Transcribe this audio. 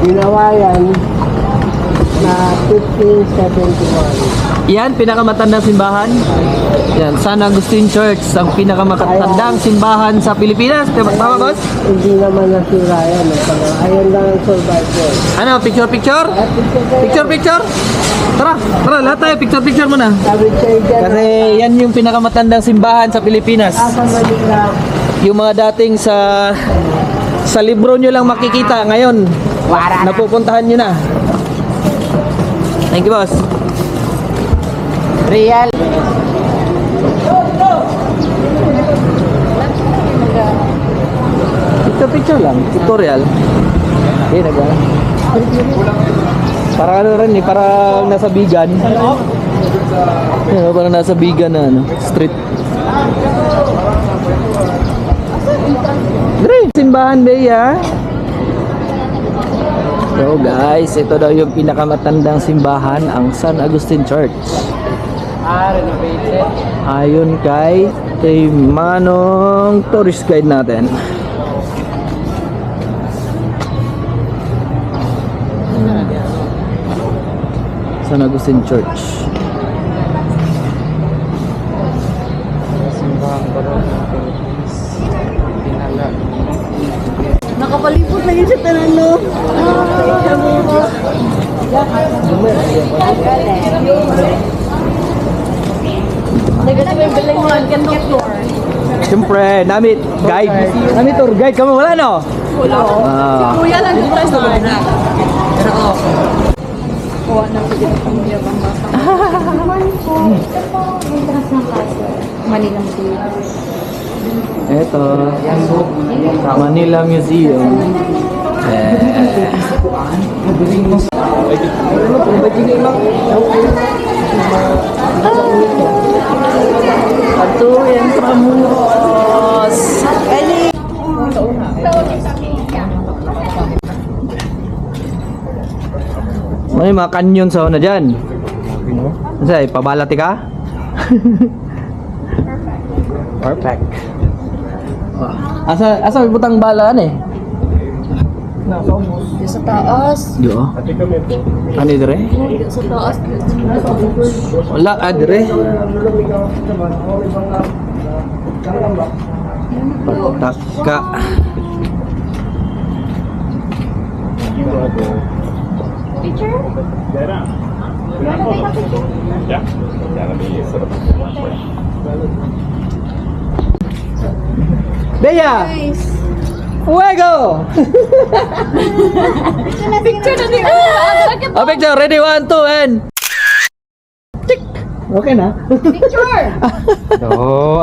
Ginawa yan na 1571. Yan, pinakamatandang simbahan. Yan, San Agustin Church, ang pinakamatandang simbahan sa Pilipinas. Tama, boss? Hindi naman nasira yan. Ayan lang ang survivor. Ano, picture? Picture? Tara, lahat tayo, picture muna. Sabi sa'yo dyan, Kasi yan yung pinakamatandang simbahan sa Pilipinas. sa Manila, Yung mga dating sa libro nyo lang makikita, ngayon napupuntahan nyo na. Thank you, boss. real. Picture lang, tutorial. Okay, para ano rin eh, parang nasa Bigan. Parang nasa Bigan na ano, street. Dre, simbahan Beya. So guys, ito daw yung pinakamatandang simbahan, ang San Agustin Church. Renovated. Ayon kay Manong tourist guide natin. San Agustin Church. Simbahan ko rin ng Philippines. Pinala. Nakapalipot na yun sa tanan, no? Nagkasabay yung bilay mo ang conductor. Siyempre, namit guide. Namit tour guide kamo wala no? Wala. Ah. Kuya lang dito tayo sa loob. Pero ako. Kuha na ko dito kung yung bang bata. Manila Museum. Ito, Manila Museum. Ito, yan Tramuros. May mga kanyon sa una dyan. Kasi, pabalati ka? Perfect. Asa may butang balaan eh? Dito sa taas. Di oh. Ano dire? Dito sa taas. Wala dire. Pataka. Picture? Bea! Nice. Fuego! Picture na din. Oh, picture. Ready? 1, 2, and... Tick! Okay na? Picture! Oh.